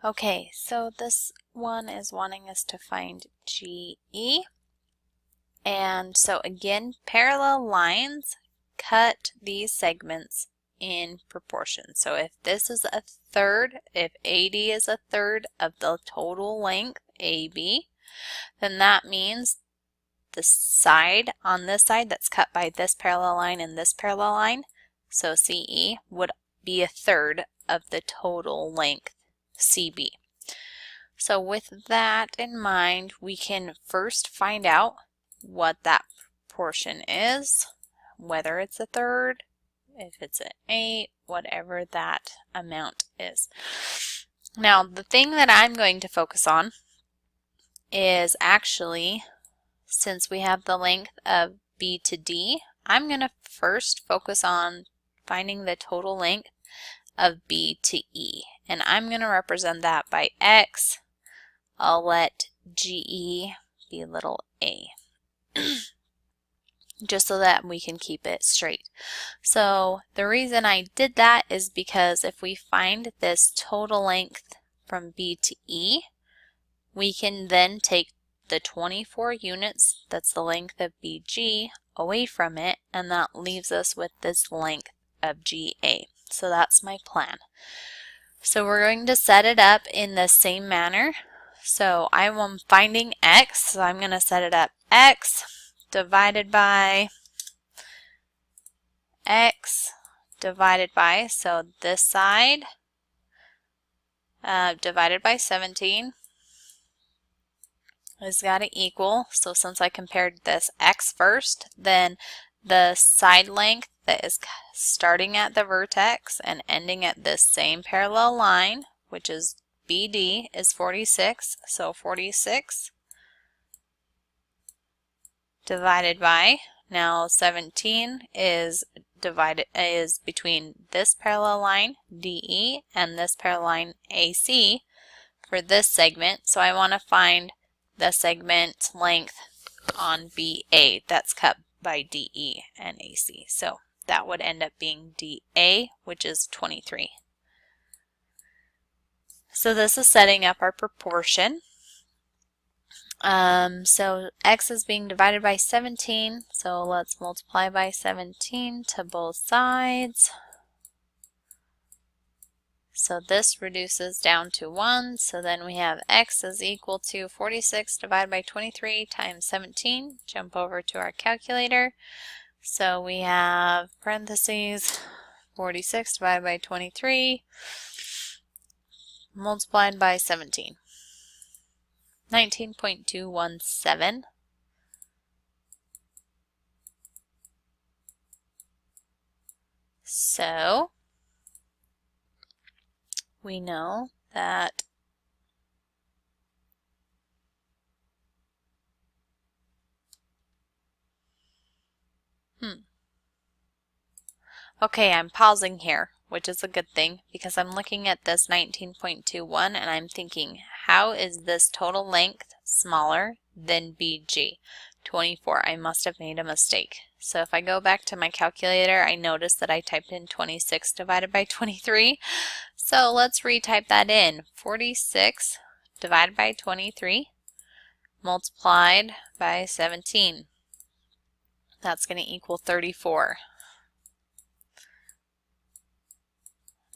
Okay, so this one is wanting us to find GE. And so again, parallel lines cut these segments in proportion. So if this is a third, if AD is a third of the total length AB, then that means the side on this side that's cut by this parallel line and this parallel line, so CE, would be a third of the total length CB. So with that in mind, we can first find out what that portion is, whether it's a third, if it's an 8, whatever that amount is. Now, the thing that I'm going to focus on is actually, since we have the length of B to D, I'm going to first focus on finding the total length of B to E. And I'm going to represent that by X. I'll let GE be little a, just so that we can keep it straight. So the reason I did that is because if we find this total length from B to E, we can then take the 24 units, that's the length of BG, away from it, and that leaves us with this length of GA. So that's my plan. So we're going to set it up in the same manner. So I'm finding X, so I'm going to set it up X divided by X divided by, so this side divided by 17 is got to equal, so since I compared this X first, then the side length that is starting at the vertex and ending at this same parallel line, which is BD, is 46, so 46 divided by, now 17 is between this parallel line DE and this parallel line AC for this segment, so I want to find the segment length on BA that's cut by DE and AC. So that would end up being DA, which is 23. So this is setting up our proportion. So X is being divided by 17, so let's multiply by 17 to both sides. So this reduces down to 1, so then we have X is equal to 46 divided by 23 times 17. Jump over to our calculator. So we have parentheses 46 divided by 23 multiplied by 17. 19.217. So we know that okay, I'm pausing here, which is a good thing because I'm looking at this 19.21 and I'm thinking, how is this total length smaller than BG? 24. I must have made a mistake. So if I go back to my calculator, I notice that I typed in 26 divided by 23. So let's retype that in. 46 divided by 23 multiplied by 17. That's going to equal 34.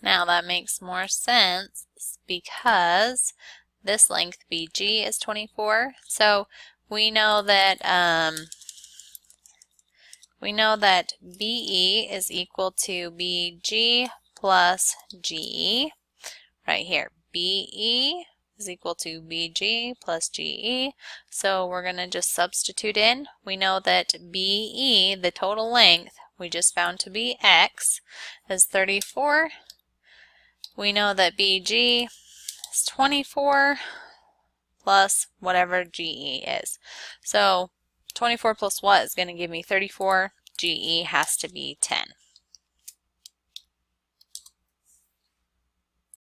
Now that makes more sense because this length BG is 24. So we know that BE is equal to BG plus GE. Right here, BE is equal to BG plus GE. So we're going to just substitute in. We know that BE, the total length, we just found to be X, is 34. We know that BG is 24 plus whatever GE is. So 24 plus what is going to give me 34? GE has to be 10.